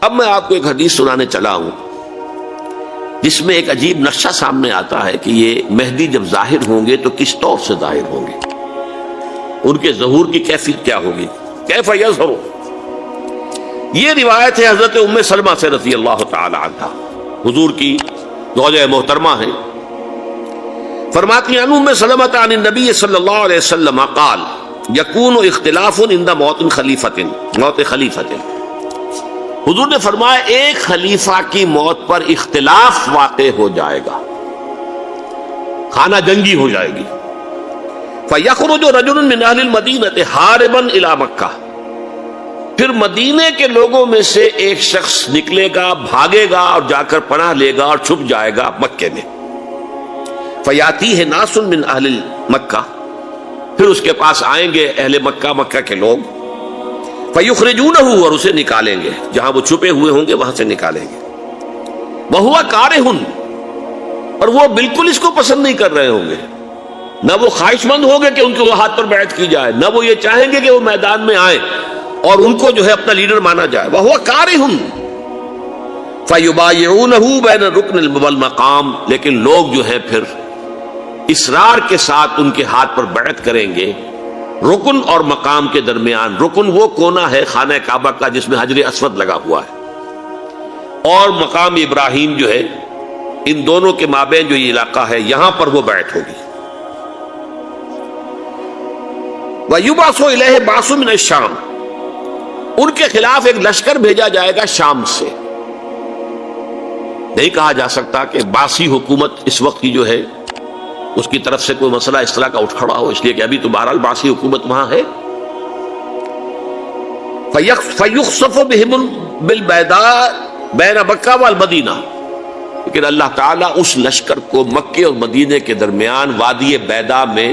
اب میں آپ کو ایک حدیث سنانے چلا ہوں جس میں ایک عجیب نقشہ سامنے آتا ہے کہ یہ مہدی جب ظاہر ہوں گے تو کس طور سے ظاہر ہوں گے، ان کے ظہور کی کیفیت کیا ہوگی، کیف یظہر۔ یہ روایت ہے حضرت ام سلمہ سے رضی اللہ تعالی عنہا، حضور کی زوجہ محترمہ ہیں، فرماتی ہیں ام سلمہ عن النبی صلی اللہ علیہ وسلم قال یکون اختلاف عند موت خلیفۃ، موت خلیفۃ، حضور نے فرمایا ایک خلیفہ کی موت پر اختلاف واقع ہو جائے گا، خانہ جنگی ہو جائے گی۔ فَيَخْرُجُ رَجُلٌ مِّنْ أَهْلِ الْمَدِينَةِ حَارِبًا إِلَى مَكَّةَ، پھر مدینے کے لوگوں میں سے ایک شخص نکلے گا، بھاگے گا اور جا کر پناہ لے گا اور چھپ جائے گا مکے میں۔ فَيَأْتِيهِ نَاسٌ مِّنْ أَهْلِ مَكَّةِ، پھر اس کے پاس آئیں گے اہل مکہ، مکہ کے لوگ، فَيُخْرِجُونَهُ، اور اسے نکالیں گے، جہاں وہ چھپے ہوئے ہوں گے وہاں سے نکالیں گے۔ وَهُوَ كَارِهٌ، اور وہ بالکل اس کو پسند نہیں کر رہے ہوں گے، نہ وہ خواہش مند ہوں گے کہ ان کے ہاتھ پر بیعت کی جائے، نہ وہ یہ چاہیں گے کہ وہ میدان میں آئیں اور ان کو جو ہے اپنا لیڈر مانا جائے۔ وَهُوَ كَارِهٌ فَيُبَايِعُونَهُ بَيْنَ الرُّكْنِ وَالْمَقَامِ، لیکن لوگ جو ہے پھر اصرار کے ساتھ ان کے ہاتھ پر بیعت کریں گے رکن اور مقام کے درمیان۔ رکن وہ کونا ہے خانہ کعبہ کا جس میں حجر اسود لگا ہوا ہے، اور مقام ابراہیم جو ہے، ان دونوں کے مابین جو یہ علاقہ ہے یہاں پر وہ بیعت ہوگی۔ وَيُبْعَثُ إِلَيْهِ بَعْثٌ مِّنَ الشَّامِ، ان کے خلاف ایک لشکر بھیجا جائے گا شام سے۔ نہیں کہا جا سکتا کہ باسی حکومت اس وقت کی جو ہے اس کی طرف سے کوئی مسئلہ اس طرح کا اٹھ کھڑا ہو، اس لیے کہ ابھی تو بہرحال باسی حکومت وہاں ہے۔ فَيُخْسَفُ بِهِمْ بِالْبَيْضَاءِ بَيْنَ مَكَّةَ وَالْمَدِينَةِ، لیکن اللہ تعالیٰ اس لشکر کو مکے اور مدینے کے درمیان وادی بیضاء میں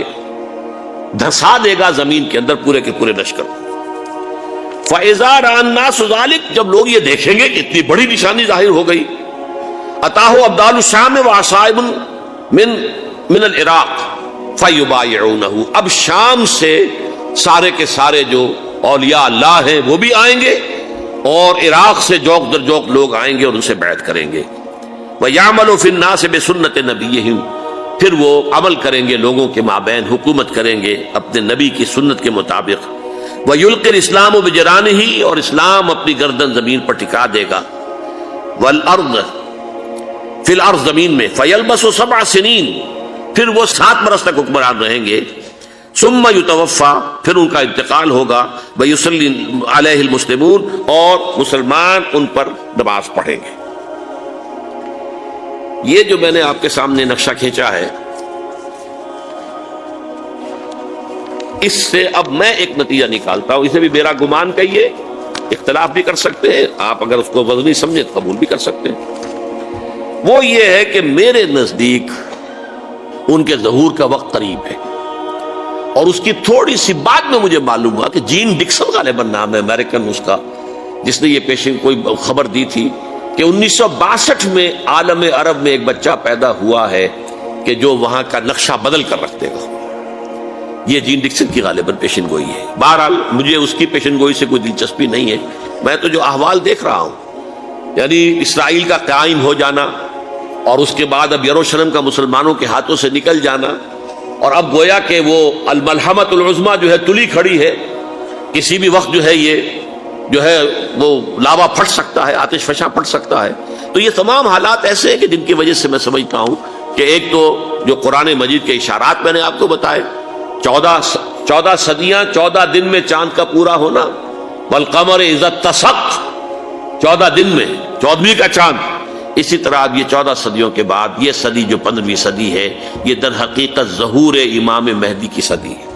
دھسا دے گا، زمین کے اندر پورے کے پورے لشکر کو۔ فَإِذَا رَأَى النَّاسُ ذَلِكَ، جب لوگ یہ دیکھیں گے کہ اتنی بڑی نشانی ظاہر ہو گئی، أَتَاهُ أَبْدَالُ الشَّامِ وَعَصَائِبٌ من العراق فَيُبَايِعُونَهُ، اب شام سے سارے کے سارے جو اولیاء اللہ ہیں وہ بھی آئیں گے، اور عراق سے جوق در جوق لوگ آئیں گے اور ان سے بیعت کریں گے۔ وَيَعْمَلُ فِي النَّاسِ بِسُنَّةِ نَبِيِّهِمْ، پھر وہ عمل کریں گے لوگوں کے مابین، حکومت کریں گے اپنے نبی کی سنت کے مطابق۔ وَيُلْقِي الْإِسْلَامُ بِجَرَانِهِ، اور اسلام اپنی گردن زمین پر ٹکا دے گا۔ وَالْأَرْض فِي الْأَرْض، زمین میں۔ فَيَلْبَسُ 7 سنین، پھر وہ 7 برس تک حکمران رہیں گے۔ ثم یتوفا، پھر ان کا انتقال ہوگا۔ ویصلی علیہ المسلمون، اور مسلمان ان پر نماز پڑھیں گے۔ یہ جو میں نے آپ کے سامنے نقشہ کھینچا ہے، اس سے اب میں ایک نتیجہ نکالتا ہوں، اسے بھی میرا گمان کہیے، اختلاف بھی کر سکتے ہیں آپ، اگر اس کو وزنی سمجھے تو قبول بھی کر سکتے ہیں۔ وہ یہ ہے کہ میرے نزدیک ان کے ظہور کا وقت قریب ہے، اور اس کی تھوڑی سی بعد میں مجھے معلوم ہوا کہ جین ڈکسن غالباً نام ہے امریکن اس کا، جس نے یہ پیشن کوئی خبر دی تھی کہ 1962 میں عالم عرب میں ایک بچہ پیدا ہوا ہے کہ جو وہاں کا نقشہ بدل کر رکھ دے گا۔ یہ جین ڈکسن کی غالباً پیشن گوئی ہے۔ بہرحال مجھے اس کی پیشن گوئی سے کوئی دلچسپی نہیں ہے، میں تو جو احوال دیکھ رہا ہوں، یعنی اسرائیل کا قائم ہو جانا، اور اس کے بعد اب یروشلم کا مسلمانوں کے ہاتھوں سے نکل جانا، اور اب گویا کہ وہ الملحمۃ العظمیٰ جو ہے تلی کھڑی ہے، کسی بھی وقت جو ہے یہ جو ہے وہ لاوا پھٹ سکتا ہے، آتش فشاں پھٹ سکتا ہے۔ تو یہ تمام حالات ایسے ہیں کہ جن کی وجہ سے میں سمجھتا ہوں کہ ایک تو جو قرآن مجید کے اشارات میں نے آپ کو بتائے، 14 صدیاں 14 دن میں چاند کا پورا ہونا، والقمر اذا اتسق، 14 دن میں 14ویں کا چاند۔ اسی طرح اب یہ 14 صدیوں کے بعد یہ صدی جو 15ویں صدی ہے، یہ در حقیقت ظہور امام مہدی کی صدی ہے۔